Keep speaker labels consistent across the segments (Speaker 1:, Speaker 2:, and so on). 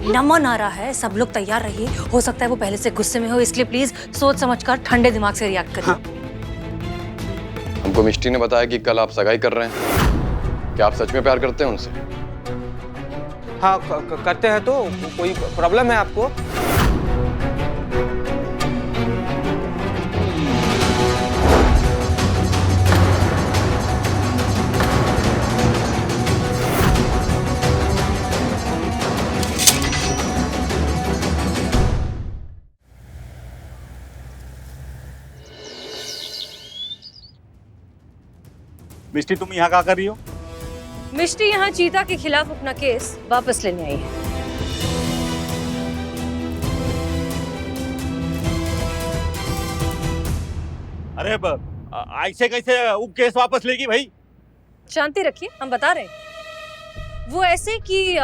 Speaker 1: नमन आ रहा है, सब लोग तैयार रहिए। हो सकता है वो पहले से गुस्से में हो, इसलिए प्लीज सोच समझकर ठंडे दिमाग से रिएक्ट करिए।
Speaker 2: हाँ।
Speaker 3: हमको मिष्टी ने बताया कि कल आप सगाई कर रहे हैं। क्या आप सच में प्यार करते हैं उनसे?
Speaker 2: हाँ करते हैं। तो कोई प्रॉब्लम है आपको?
Speaker 4: मिष्टी, तुम यहाँ क्या कर रही हो?
Speaker 1: मिष्टी यहाँ चीता के खिलाफ अपना केस वापस लेने आई है।
Speaker 4: अरे ऐसे कैसे वो केस वापस लेगी भाई?
Speaker 1: शांति रखिए, हम बता रहे हैं। वो ऐसे कि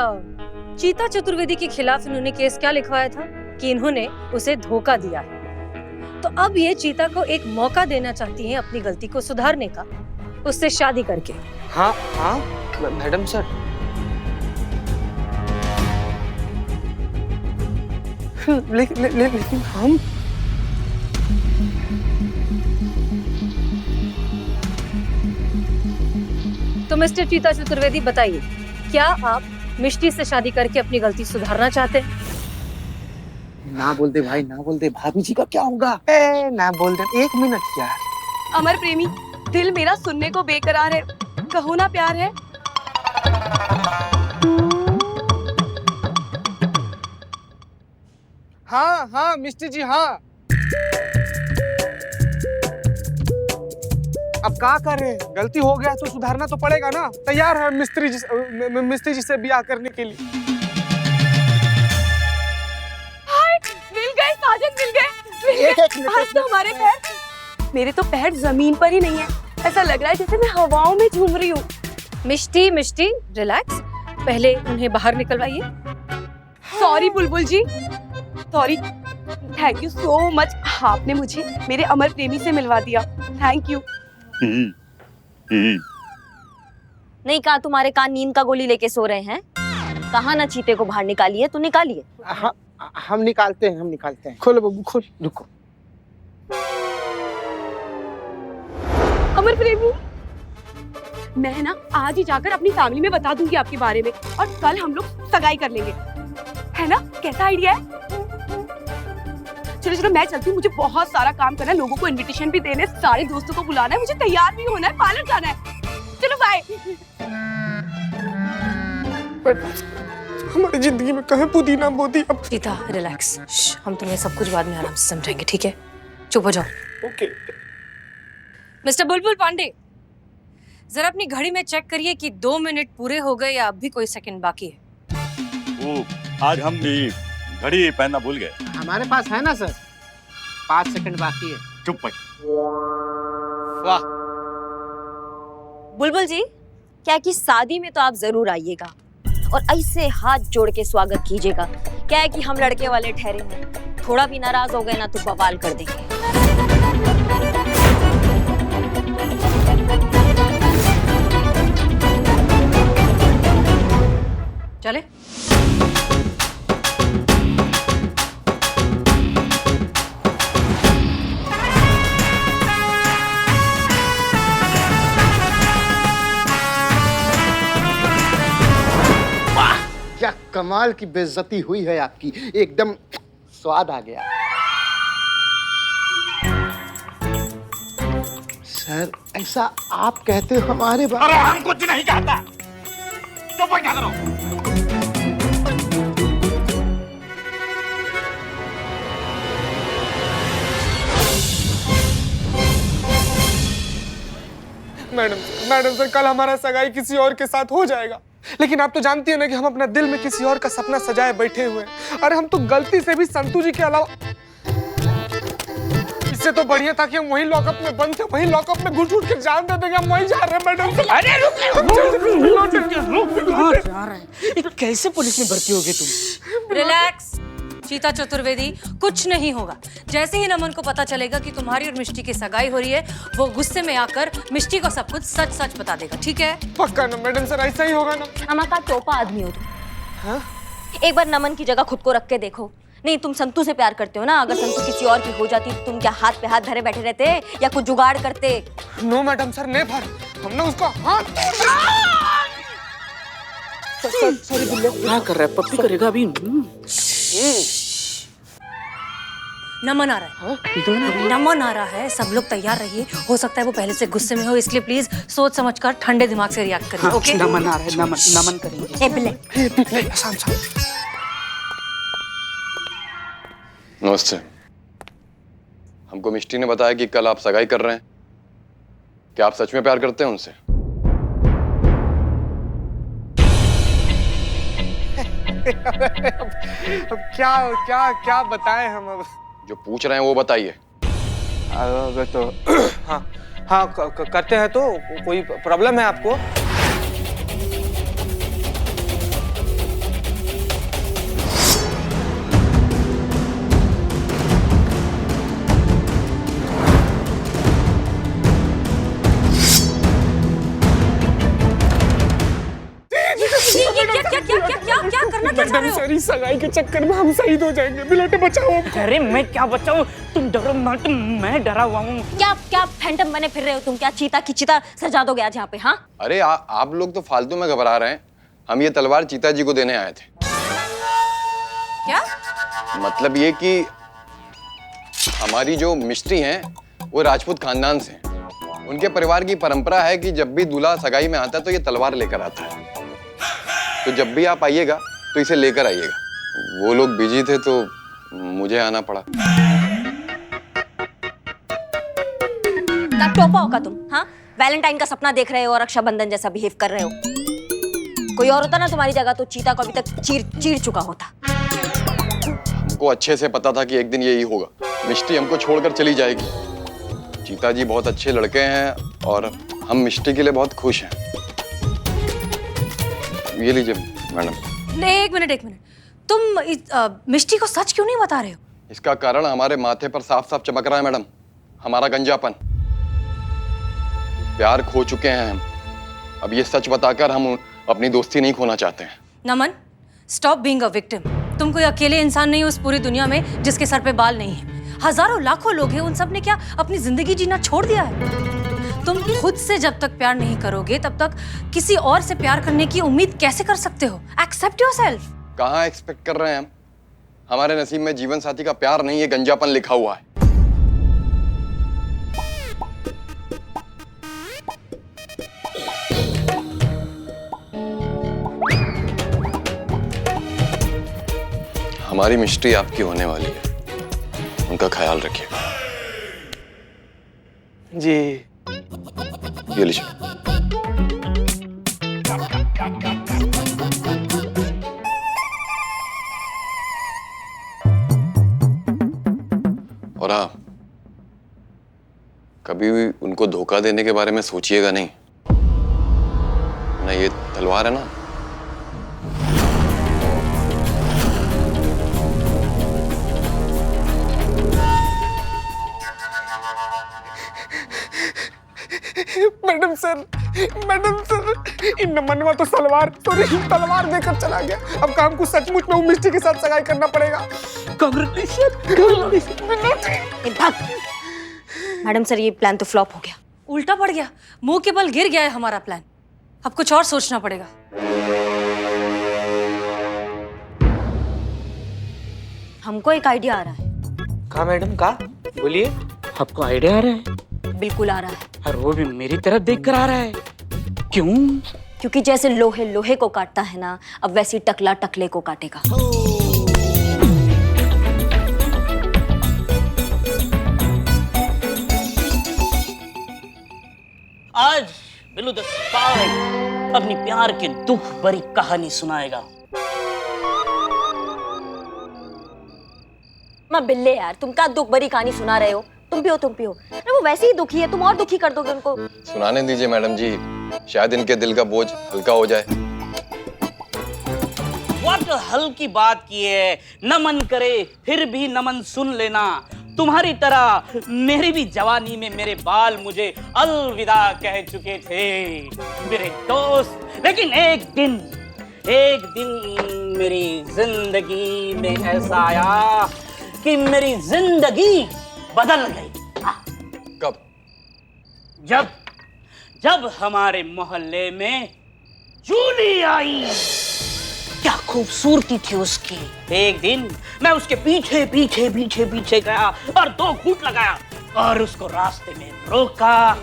Speaker 1: चीता चतुर्वेदी के खिलाफ इन्होंने केस क्या लिखवाया था कि इन्होंने उसे धोखा दिया है। तो अब ये चीता को एक मौका देना चाहती हैं अपनी गलती को सुधारने का, उससे शादी करके।
Speaker 2: हाँ हाँ मैडम सर। लेकिन हम
Speaker 1: तो मिस्टर चीता चतुर्वेदी बताइए, क्या आप मिष्टी से शादी करके अपनी गलती सुधारना चाहते हैं?
Speaker 2: ना बोल दे भाई, ना बोल दे। भाभी जी का क्या होगा? ना बोल दे। 1 मिनट यार।
Speaker 5: अमर प्रेमी, दिल मेरा सुनने को बेकरार है, कहो ना प्यार है।
Speaker 2: हाँ हाँ मिस्टी जी, हाँ। अब क्या कर रहे हैं? गलती हो गया तो सुधारना तो पड़ेगा ना। तैयार है मिस्त्री जी से ब्याह करने के लिए।
Speaker 5: हाय, मिल गए साजन, मिल गए। आज तो हमारे पैर, मेरे तो पैर जमीन पर ही नहीं है। ऐसा लग रहा है जैसे मैं हवाओं में झूम रही हूँ।
Speaker 1: मिष्टी मिष्टी रिलैक्स, पहले उन्हें बाहर निकलवाइए।
Speaker 5: Sorry Bulbul ji, sorry. Thank you so much, आपने मुझे मेरे अमर प्रेमी से मिलवा दिया। Thank you.
Speaker 6: नहीं कहा तुम्हारे कान नींद का गोली लेके सो रहे हैं? कहा ना चीते को बाहर निकालिए, तो निकालिए।
Speaker 2: हम निकालते हैं। खोलो बब्बू, खोल। रुको।
Speaker 5: अमर प्रेमी, मैं ना आज ही जाकर अपनी फैमिली में बता दूंगी आपके बारे में, और कल हम लोग सगाई कर लेंगे, है ना? कैसा आइडिया है? चलो चलो मैं चलती हूँ, मुझे बहुत सारा काम करना है, लोगों को इनविटेशन भी देने, सारे दोस्तों को बुलाना है, मुझे तैयार भी होना है, पार्लर जाना है। चलो बाय।
Speaker 2: हमारी जिंदगी में कहाँ पुदीना बोती अब।
Speaker 1: चीता रिलैक्स, हम तुम्हें सब कुछ बाद में आराम से समझाएंगे, ठीक है? चुप हो जाओ।
Speaker 2: ओके।
Speaker 1: मिस्टर बुलबुल पांडे, जरा अपनी घड़ी में चेक करिए कि 2 मिनट पूरे हो गए या अब भी कोई सेकंड बाकी है।
Speaker 4: आज हम भी घड़ी पहनना भूल गए।
Speaker 7: हमारे पास है ना सर, 5 सेकंड बाकी है।
Speaker 4: चुप भाई।
Speaker 2: वाह।
Speaker 6: बुलबुल जी, क्या कि शादी में तो आप जरूर आइएगा और ऐसे हाथ जोड़ के स्वागत कीजिएगा। क्या है कि हम लड़के वाले ठहरे हैं, थोड़ा भी नाराज हो गए ना तो बवाल कर देंगे।
Speaker 1: चले?
Speaker 7: क्या कमाल की बेइज्जती हुई है आपकी, एकदम स्वाद आ गया। सर ऐसा आप कहते हो हमारे बारे में?
Speaker 4: अरे हम कुछ नहीं कहता, चुप क्या करो।
Speaker 2: मैडम सर, कल हमारा सगाई किसी और के साथ हो जाएगा, लेकिन आप तो जानती है ना कि हम अपना दिल में किसी और का सपना सजाए बैठे हुए हैं। अरे हम तो गलती से भी संतू जी के अलावा, इससे तो बढ़िया था कि हम वहीं लॉकअप में बंद थे, वहीं लॉकअप में घुट के जान दे देंगे। हम वहीं जा रहे हैं मैडम। अरे रुक,
Speaker 7: कैसे पुलिस में भर्ती होगे तुम?
Speaker 1: रिलैक्स चीता चतुर्वेदी, कुछ नहीं होगा। जैसे ही नमन को पता चलेगा कि तुम्हारी और मिष्टी की सगाई हो रही है, वो गुस्से में आकर मिष्टी को सब कुछ सच सच बता देगा, ठीक है?
Speaker 2: पक्का ना मैडम सर, ऐसा ही होगा ना?
Speaker 6: हमारा टोपा आदमी हो तुम।
Speaker 2: हाँ?
Speaker 6: एक बार नमन की जगह खुद को रख के देखो। नहीं, तुम संतू से प्यार करते हो ना? अगर संतू किसी और की हो जाती तो तुम क्या हाथ पे हाथ धरे बैठे रहते या कुछ जुगाड़ करते?
Speaker 2: No madam sir, never. हमने उसका हाथ
Speaker 8: सॉरी बिल्लो, क्या कर रहा है? पप्पी करेगा अभी।
Speaker 1: नमन आ रहा है, नमन आ रहा है, सब लोग तैयार रहिए। हो सकता है वो पहले से गुस्से में हो, इसलिए प्लीज सोच समझकर ठंडे दिमाग से रिएक्ट करिए। ओके?
Speaker 8: नमन आ रहा है, नमन करेंगे।
Speaker 6: ए बिल्ले,
Speaker 3: नमस्ते। हमको मिष्टी ने बताया कि कल आप सगाई कर रहे हैं। क्या आप सच में प्यार करते हैं उनसे?
Speaker 2: अब क्या बताएं हम अब?
Speaker 3: जो पूछ रहे हैं वो बताइए।
Speaker 2: अगर तो हाँ करते हैं। तो कोई प्रॉब्लम है आपको?
Speaker 1: क्या करना क्या चाह रहे हो?
Speaker 2: सर, सगाई के चक्कर में हम शहीद हो जाएंगे। बिलोटे बचाओ हमको।
Speaker 8: अरे मैं क्या बचाऊं? तुम डरो मत, मैं डरा हुआ हूँ।
Speaker 6: क्या फैंटम बने फिर रहे हो तुम? क्या चीता की चिता सजा दोगे आज यहाँ पे? हाँ,
Speaker 3: अरे आप लोग तो फालतू में घबरा रहे हैं। हम ये तलवार चीता जी को देने आए थे।
Speaker 1: क्या
Speaker 3: मतलब ये कि हमारी जो मिस्ट्री हैं वो राजपूत खानदान से हैं। उनके परिवार की परंपरा है कि जब भी दूल्हा सगाई में आता है तो ये तलवार लेकर आता है। तो जब भी आप आइएगा तो इसे लेकर आइएगा। वो लोग बिजी थे तो मुझे आना पड़ा।
Speaker 6: क्या टोपा होगा तुम? हाँ, वैलेंटाइन का सपना देख रहे हो और रक्षाबंधन जैसा बिहेव कर रहे हो। कोई और होता ना तुम्हारी जगह तो चीता को अभी तक चीर चुका होता।
Speaker 3: हमको अच्छे से पता था कि एक दिन यही होगा। मिष्टी हमको छोड़कर चली जाएगी। चीता जी बहुत अच्छे लड़के हैं और हम मिष्टी के लिए बहुत खुश हैं। ये लीजिए मैडम।
Speaker 1: नहीं, एक मिनट। तुम मिष्टी को सच क्यों नहीं बता रहे हो?
Speaker 3: इसका कारण हमारे माथे पर साफ साफ चमक रहा है मैडम। हमारा गंजापन। प्यार खो चुके हैं हम। अब ये सच बताकर हम अपनी दोस्ती नहीं खोना चाहते हैं।
Speaker 1: नमन, स्टॉप बीइंग अ विक्टिम। तुम कोई अकेले इंसान नहीं हो इस पूरी दुनिया में जिसके सर पे बाल नहीं है। हजारों लाखों लोग हैं, उन सब ने क्या अपनी जिंदगी जीना छोड़ दिया है? तुम खुद से जब तक प्यार नहीं करोगे तब तक किसी और से प्यार करने की उम्मीद कैसे कर सकते हो? Accept yourself.
Speaker 3: कहाँ एक्सपेक्ट कर रहे हैं हम? हमारे नसीब में जीवन साथी का प्यार नहीं है, गंजापन लिखा हुआ है। हमारी मिस्ट्री आपकी होने वाली है, उनका ख्याल रखिएगा।
Speaker 2: जी।
Speaker 3: ये लीजिए। और हाँ, कभी भी उनको धोखा देने के बारे में सोचिएगा नहीं। ना ये तलवार है ना,
Speaker 2: मैडम सर, इन मनवा तो तलवार देकर चला गया। अब काम को सचमुच में मिष्टी के साथ सगाई करना पड़ेगा।
Speaker 6: मैडम सर, ये प्लान तो फ्लॉप हो गया।
Speaker 1: उल्टा पड़ गया, मुंह के बल गिर गया है हमारा प्लान। अब कुछ और सोचना पड़ेगा।
Speaker 6: हमको एक आइडिया आ रहा है।
Speaker 2: कहा मैडम, कहा? बोलिए।
Speaker 8: आपको आइडिया आ रहा है?
Speaker 6: बिल्कुल आ रहा है।
Speaker 8: और वो भी मेरी तरफ देखकर आ रहा है। क्यों?
Speaker 6: क्योंकि जैसे लोहे लोहे को काटता है ना, अब वैसी टकला टकले को काटेगा।
Speaker 8: आज बिल्लू द स्पाई अपनी प्यार की दुख भरी कहानी सुनाएगा।
Speaker 6: माँ बिल्ले यार, तुम क्या दुख भरी कहानी सुना रहे हो? तुम भी हो। अरे वो वैसे ही दुखी है, तुम और दुखी कर दोगे उनको।
Speaker 3: सुनाने दीजिए मैडम जी, शायद इनके दिल का बोझ हल्का हो जाए।
Speaker 8: व्हाट हल्की बात की है। नमन करे फिर भी नमन सुन लेना। तुम्हारी तरह मेरी भी जवानी में मेरे बाल मुझे अलविदा कह चुके थे मेरे दोस्त। लेकिन एक दिन एक दिन मेरी जिंदगी में ऐसा आया कि मेरी जिंदगी बदल गई।
Speaker 3: कब?
Speaker 8: जब हमारे मोहल्ले में जूली आई। क्या खूबसूरती थी उसकी। एक दिन मैं उसके पीछे पीछे पीछे पीछे गया और 2 घूंट लगाया और उसको रास्ते में रोका।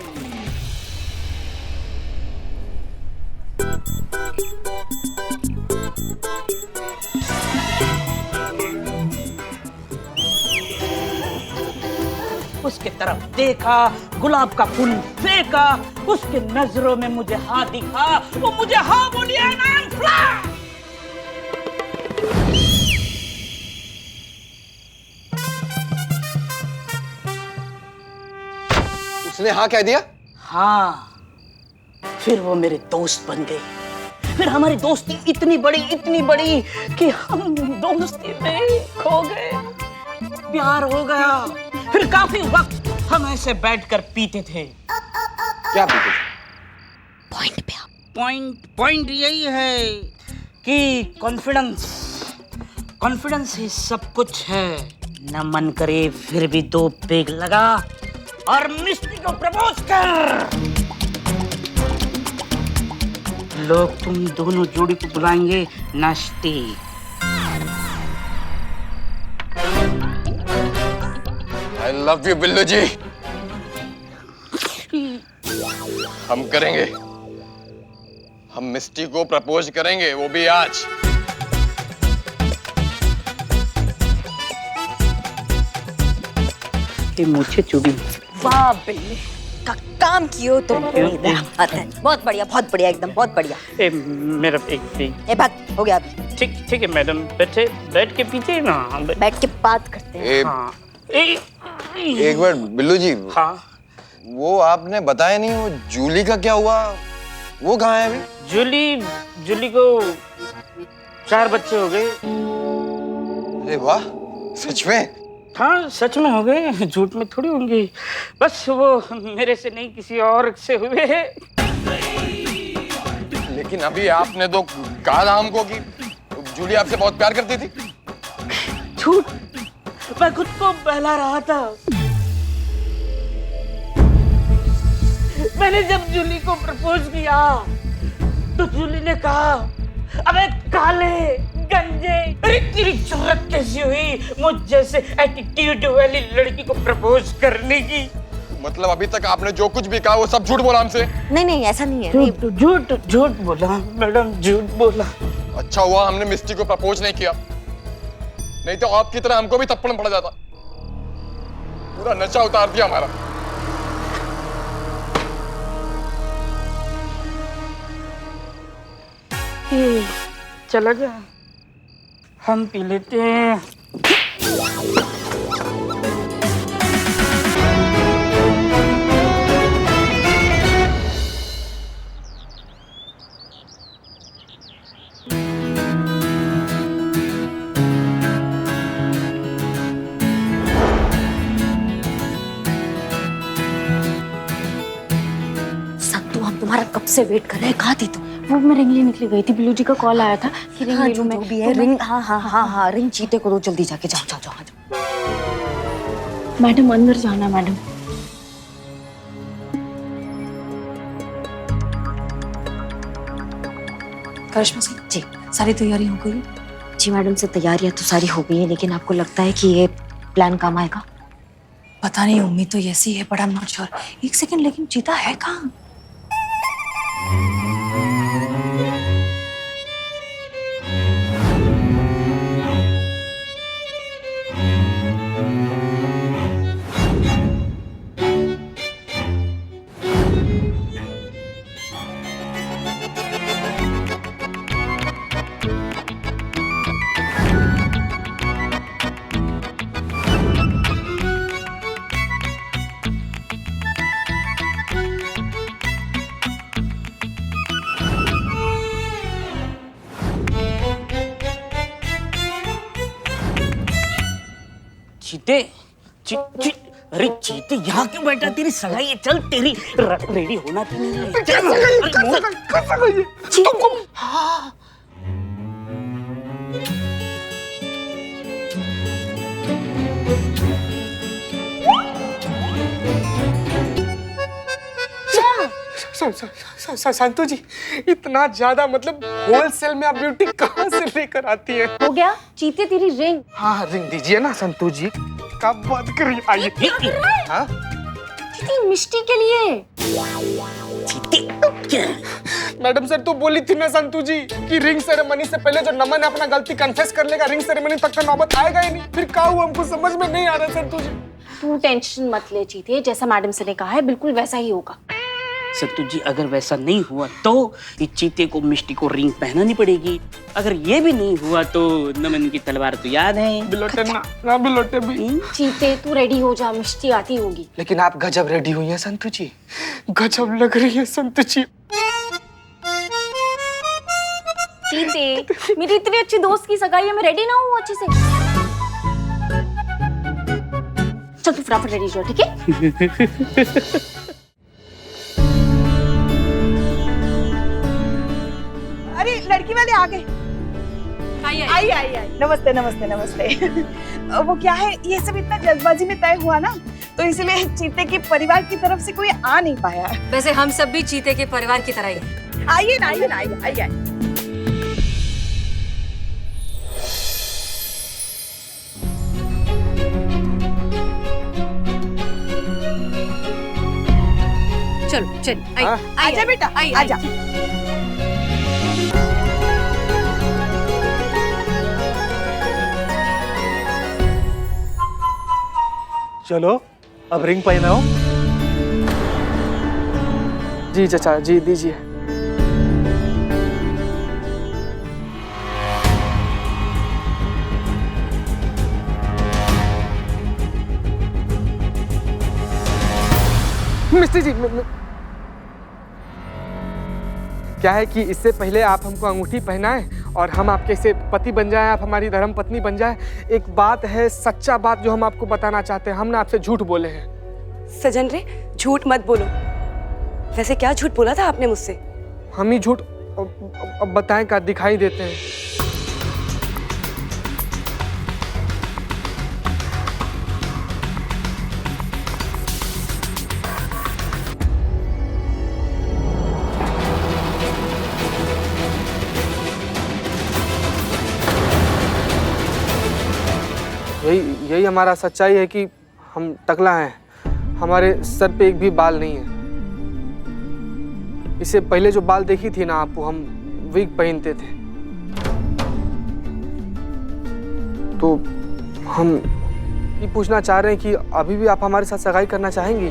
Speaker 8: उसके तरफ देखा, गुलाब का फूल फेंका, उसके नजरों में मुझे हाँ दिखा, वो मुझे हाँ बोली and I am fly।
Speaker 3: उसने हाँ कह दिया?
Speaker 8: हाँ, फिर वो मेरे दोस्त बन गई। फिर हमारी दोस्ती इतनी बड़ी कि हम दोस्ती में खो गए, प्यार हो गया। फिर काफी वक्त हम ऐसे बैठकर पीते थे।
Speaker 3: क्या पीते थे?
Speaker 6: पॉइंट पे आप।
Speaker 8: पॉइंट यही है कि कॉन्फिडेंस ही सब कुछ है। न मन करे फिर भी 2 पेग लगा और मिस्टी को प्रपोज कर। लोग तुम दोनों जोड़ी को बुलाएंगे नाश्ते।
Speaker 3: I love you बिल्लू जी। हम करेंगे, हम मिस्टी को प्रपोज करेंगे, वो भी आज।
Speaker 8: मुझे चुभी।
Speaker 6: वाह बिल्ली का काम कियो तुम। बहुत बढ़िया एकदम बहुत बढ़िया।
Speaker 8: मेरा एक
Speaker 6: भाग हो गया अभी।
Speaker 8: ठीक है मैडम, बैठ के पीछे ना।
Speaker 6: बैठ के बात करते हैं।
Speaker 8: हाँ।
Speaker 3: एक बार बिल्लू जी,
Speaker 8: हाँ,
Speaker 3: वो आपने बताया नहीं, वो जूली का क्या हुआ? वो कहाँ है अभी?
Speaker 8: जूली को 4 बच्चे हो गए।
Speaker 3: अरे वाह, सच में?
Speaker 8: हाँ, सच में हो गए, झूठ में थोड़ी होंगे। बस वो मेरे से नहीं किसी और से हुए हैं।
Speaker 3: लेकिन अभी आपने तो कहा था हमको कि जूली आपसे बहुत प्यार करती थी।
Speaker 8: झूठ, मैं खुद को बहला रहा था। मैंने जब जूली को प्रपोज किया तो जूली ने कहा, अबे काले गंजे, अरे तेरी जरूरत कैसी हुई मुझ जैसे एटीट्यूड वाली लड़की को प्रपोज करने की?
Speaker 3: मतलब अभी तक आपने जो कुछ भी कहा वो सब झूठ बोला हमसे?
Speaker 6: नहीं ऐसा नहीं है।
Speaker 8: झूठ बोला मैडम, झूठ बोला।
Speaker 3: अच्छा हुआ हमने मिस्टी को प्रपोज नहीं किया, नहीं तो आपकी तरह हमको भी थप्पड़ पड़ जाता। पूरा नशा उतार दिया हमारा।
Speaker 8: चला जा, हम पी लेते हैं।
Speaker 6: संतू, हम तुम्हारा कब से वेट कर रहे हैं, कहाँ थी तुम?
Speaker 5: वो मैं रिंग लिए निकली गई थी। बिल्लू जी का कॉल आया था कि रिंग ले लूं मैं।
Speaker 6: भी है रिंग। हाँ, रिंग चीते को दो, जल्दी जाके जाओ।
Speaker 5: मैडम अंदर जाना मैडम।
Speaker 1: करिश्मा सिंह जी, सारी तैयारी हो गई?
Speaker 6: जी मैडम से तैयारियां तो सारी हो गई है, लेकिन आपको लगता है कि ये प्लान काम आएगा?
Speaker 1: पता नहीं, उम्मीद तो ऐसी है, but I am not sure. एक सेकंड, लेकिन चीता है कहाँ?
Speaker 8: अरे चीते यहाँ क्यों बैठा? तेरी सगाई है, चल तेरी रेडी होना चाहिए।
Speaker 2: संतू जी, इतना ज्यादा मतलब होलसेल में आप ब्यूटी कहाँ से लेकर आती है?
Speaker 6: हो गया चीते तेरी रिंग।
Speaker 2: हाँ रिंग दीजिए ना संतू जी। कब बात करिए, आइए। हाँ
Speaker 6: चीती मिष्टी के लिए।
Speaker 2: मैडम सर तो बोली थी ना संतू जी कि रिंग सेरेमनी से पहले जो नमन अपना गलती कन्फेस कर लेगा, रिंग सेरेमनी तक का नौबत आएगा ही नहीं। फिर क्या हुआ हमको समझ में नहीं आ रहा संतू जी।
Speaker 9: तू टेंशन मत ले चीते, जैसा मैडम से ने कहा है बिल्कुल वैसा ही होगा।
Speaker 8: संतू जी अगर वैसा नहीं हुआ तो इस चीते को मिष्टी को रिंग पहनानी पड़ेगी। अगर ये भी नहीं हुआ तो नमन की तलवार तो याद है।
Speaker 2: बिलोटे ना बिलोटे भी।
Speaker 9: चीते तू रेडी हो जा, मिष्टी आती होगी।
Speaker 2: लेकिन आप गजब रेडी हुई हैं संतू जी, गजब लग रही है संतू जी।
Speaker 9: चीते मेरी इतनी अच्छी दोस्त की सगाई है, मैं रेडी ना हूँ अच्छे से। चल तू फटाफट रेडी हो, ठीक है?
Speaker 5: अरे लड़की वाले आ गए। आई। नमस्ते नमस्ते नमस्ते। वो क्या है, ये सब इतना जल्दबाजी में तय हुआ ना, तो इसलिए चीते के परिवार की तरफ से कोई आ नहीं पाया।
Speaker 1: वैसे हम सब भी चीते के परिवार की तरह ही हैं।
Speaker 5: आइए ना, आइए।
Speaker 1: चलो चल
Speaker 5: आजा बेटा, आजा।
Speaker 10: चलो अब रिंग पहनाओ।
Speaker 2: जी चाचा जी दीजिए। मिस्टर जी क्या है कि इससे पहले आप हमको अंगूठी पहनाएं और हम आपके से पति बन जाएं, आप हमारी धर्म पत्नी बन जाएं। एक बात है, सच्चा बात जो हम आपको बताना चाहते हैं, हम ना आपसे झूठ बोले हैं।
Speaker 5: सजन रे, झूठ मत बोलो। वैसे क्या झूठ बोला था आपने मुझसे?
Speaker 2: हम ही झूठ अब बताएं का दिखाई देते हैं। यही हमारा सच्चाई है कि हम टकला हैं, हमारे सर पे एक भी बाल नहीं है। इससे पहले जो बाल देखी थी ना आप, हम विग पहनते थे। तो हम ये पूछना चाह रहे हैं कि अभी भी आप हमारे साथ सगाई करना चाहेंगी?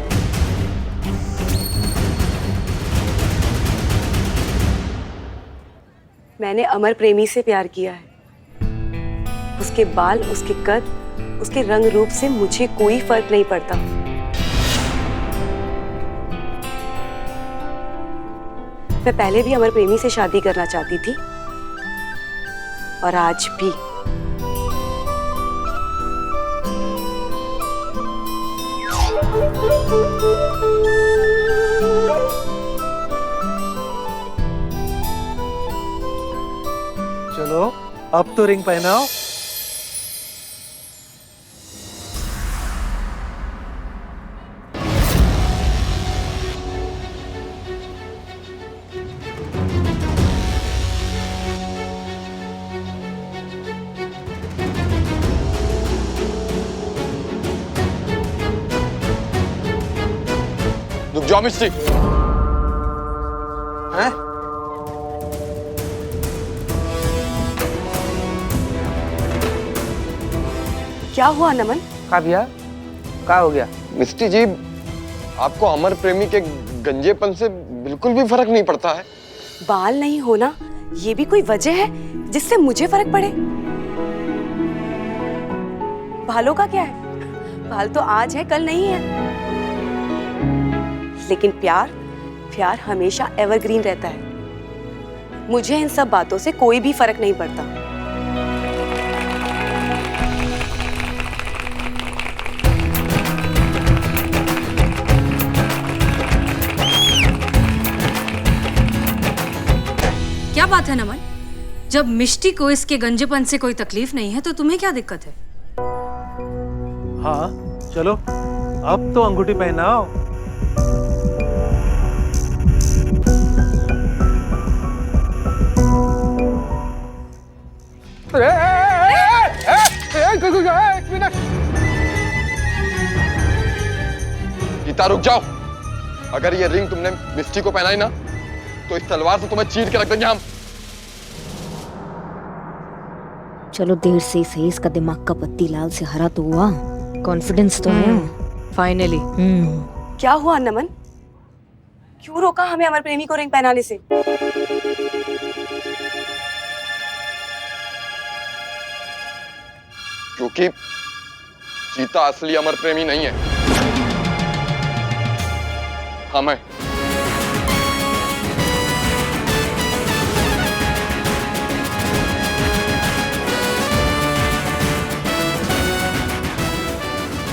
Speaker 5: मैंने अमर प्रेमी से प्यार किया है। उसके बाल, उसके कद, उसके रंग रूप से मुझे कोई फर्क नहीं पड़ता। मैं पहले भी अमर प्रेमी से शादी करना चाहती थी और आज भी।
Speaker 10: चलो अब तो रिंग पहनाओ।
Speaker 3: रुक जाओ मिस्टी।
Speaker 2: हैं?
Speaker 5: क्या हुआ नमन?
Speaker 2: का भैया क्या हो गया?
Speaker 3: मिस्टी जी, आपको अमर प्रेमी के गंजेपन से बिल्कुल भी फर्क नहीं पड़ता है?
Speaker 5: बाल नहीं होना ये भी कोई वजह है जिससे मुझे फर्क पड़े? बालों का क्या है? बाल तो आज है कल नहीं है। लेकिन प्यार हमेशा एवरग्रीन रहता है। मुझे इन सब बातों से कोई भी फर्क नहीं पड़ता।
Speaker 1: क्या बात है नमन? जब मिष्टी को इसके गंजेपन से कोई तकलीफ नहीं है तो तुम्हें क्या दिक्कत है?
Speaker 10: हाँ चलो अब तो अंगूठी पहनाओ।
Speaker 2: एक मिनट।
Speaker 3: गीता रुक जाओ। अगर ये रिंग तुमने मिस्टी को पहनाई ना तो इस तलवार से तुम्हें चीर के रख देंगे हम।
Speaker 6: चलो देर से ही सही, इसका दिमाग का पत्ती लाल से हरा तो हुआ, कॉन्फिडेंस तो है।
Speaker 1: फाइनली।
Speaker 5: क्या हुआ नमन? क्यों रोका हमें अमर प्रेमी को रिंग पहनाने से?
Speaker 3: क्योंकि चीता असली अमर प्रेमी नहीं है, हम हैं।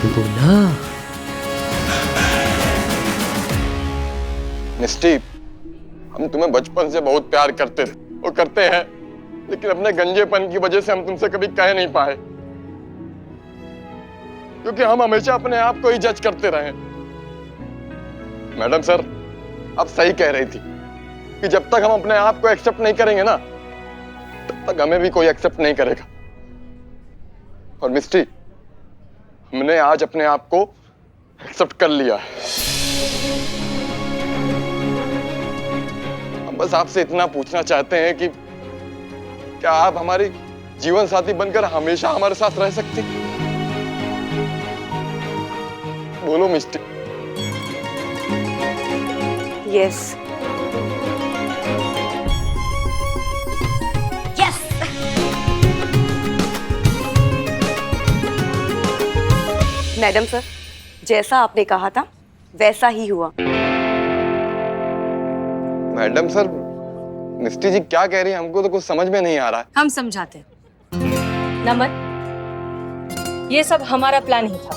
Speaker 10: बोला
Speaker 3: मिस्टी, हम तुम्हें बचपन से बहुत प्यार करते थे, वो करते हैं, लेकिन अपने गंजेपन की वजह से हम तुमसे कभी कह नहीं पाए, क्योंकि हम हमेशा अपने आप को ही जज करते रहे। मैडम सर अब सही कह रही थी कि जब तक हम अपने आप को एक्सेप्ट नहीं करेंगे ना, तब तक हमें भी कोई एक्सेप्ट नहीं करेगा। और मिस्टी, हमने आज अपने आप को एक्सेप्ट कर लिया है। हम बस आपसे इतना पूछना चाहते हैं कि क्या आप हमारी जीवन साथी बनकर हमेशा हमारे साथ रह सकती? बोलो मिस्टी।
Speaker 5: यस।
Speaker 6: यस।
Speaker 5: मैडम सर, जैसा आपने कहा था वैसा ही हुआ।
Speaker 3: मैडम सर, मिस्टी जी क्या कह रही है, हमको तो कुछ समझ में नहीं आ रहा है।
Speaker 1: हम समझाते हैं। नमन, ये सब हमारा प्लान ही था।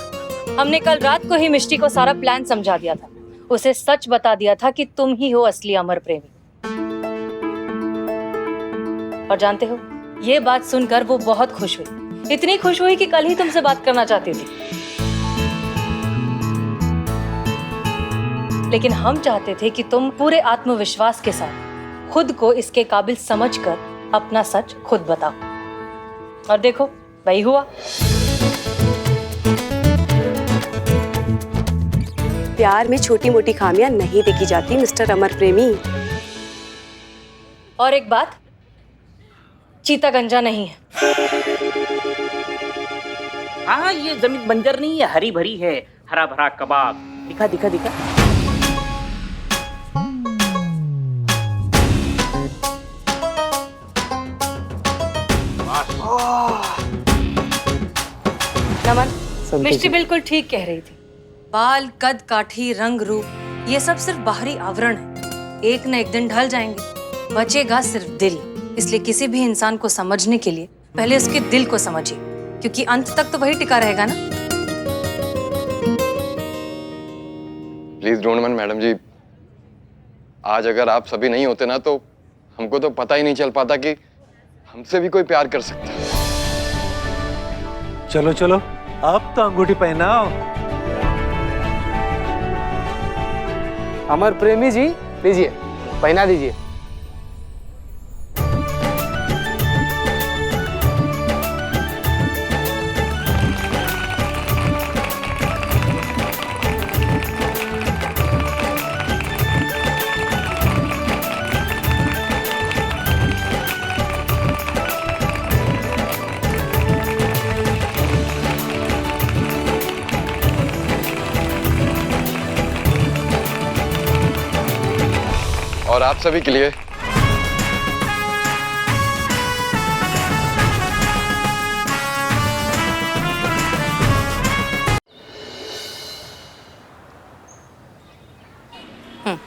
Speaker 1: हमने कल रात को ही मिष्टी को सारा प्लान समझा दिया था, उसे सच बता दिया था कि तुम ही हो असली अमर प्रेमी। और जानते हो, ये बात सुनकर वो बहुत खुश हुई, इतनी खुश हुई कि कल ही तुमसे बात करना चाहती थी। लेकिन हम चाहते थे कि तुम पूरे आत्मविश्वास के साथ खुद को इसके काबिल समझकर अपना सच खुद बताओ। और देखो, वही हुआ।
Speaker 5: प्यार में छोटी मोटी खामियां नहीं देखी जाती मिस्टर अमर प्रेमी।
Speaker 1: और एक बात, चीता गंजा नहीं है।
Speaker 8: हाँ, ये जमीन बंजर नहीं है, हरी भरी है, हरा भरा कबाब। दिखा दिखा दिखा।
Speaker 1: नमन, मिष्टी बिल्कुल ठीक कह रही थी। बाल, कद, काठी, रंग, रूप, ये सब सिर्फ बाहरी आवरण है, एक न एक दिन ढल जाएंगे। बचेगा सिर्फ दिल। इसलिए किसी भी इंसान को समझने के लिए पहले उसके दिल को समझिए, क्योंकि अंत तक तो वही टिका रहेगा ना।
Speaker 3: प्लीज डोंट माइंड मैडम जी, आज अगर आप सभी नहीं होते ना तो हमको तो पता ही नहीं चल पाता कि हमसे भी कोई प्यार कर सकता है।
Speaker 10: चलो चलो, अब तो अंगूठी पहनाओ।
Speaker 2: अमर प्रेमी जी, लीजिए, पहना दीजिए।
Speaker 3: और आप सभी के लिए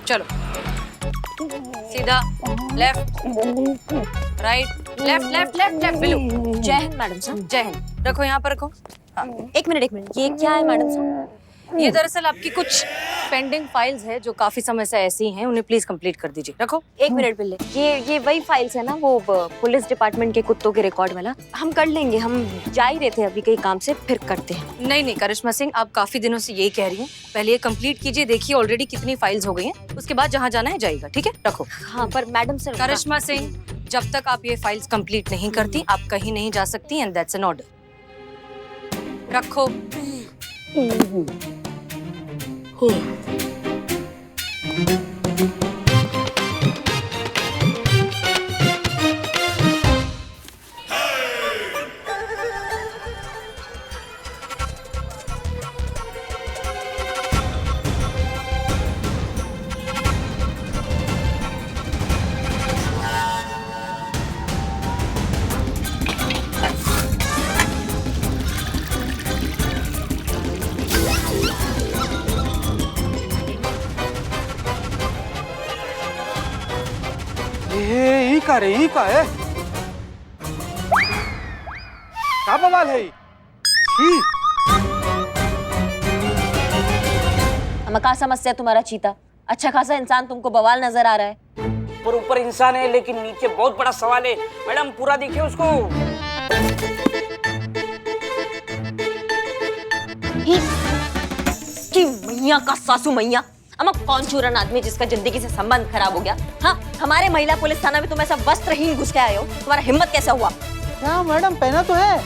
Speaker 1: चलो, सीधा, left, right, left left left left. Billu,
Speaker 6: जय हिंद मैडम साहब।
Speaker 1: जय हिंद। रखो यहाँ पर रखो। हाँ।
Speaker 6: एक मिनट, ये क्या है मैडम साहब?
Speaker 1: ये दरअसल आपकी कुछ पेंडिंग फाइल्स है जो काफी समय से ऐसी हैं, उन्हें प्लीज कंप्लीट कर दीजिए। रखो।
Speaker 6: एक मिनट बिल्ले, ये वही फाइल्स है ना, वो पुलिस डिपार्टमेंट के कुत्तों के रिकॉर्ड वाला? हम कर लेंगे, हम जा ही रहे थे अभी कहीं काम से, फिर करते हैं।
Speaker 1: नहीं नहीं करिश्मा सिंह, आप काफी दिनों से यही कह रही हैं, पहले ये कंप्लीट कीजिए। देखिए ऑलरेडी कितनी फाइल्स हो गई हैं, उसके बाद जहाँ जाना है जाइएगा। ठीक है, रखो।
Speaker 6: हाँ पर मैडम सर।
Speaker 1: करिश्मा सिंह, जब तक आप ये फाइल्स कंप्लीट नहीं करती आप कहीं नहीं जा सकती एंड दैट्स एन ऑर्डर। रखो।
Speaker 2: ये ई का है क्या बवाल है ई?
Speaker 6: हमें कहा समस्या तुम्हारा चीता? अच्छा खासा इंसान तुमको बवाल नजर आ रहा है।
Speaker 8: पर ऊपर इंसान है लेकिन नीचे बहुत बड़ा सवाल है। मैडम पूरा देखिए उसको।
Speaker 6: कि मैया का सासू मैया, अमा कौन चूरन आदमी जिसका जिंदगी से संबंध खराब हो गया? हाँ, हमारे महिला पुलिस थाना में तुम ऐसा वस्त्रहीन घुस के आए हो, तुम्हारा हिम्मत कैसे हुआ?
Speaker 10: क्या मैडम पहना तो है।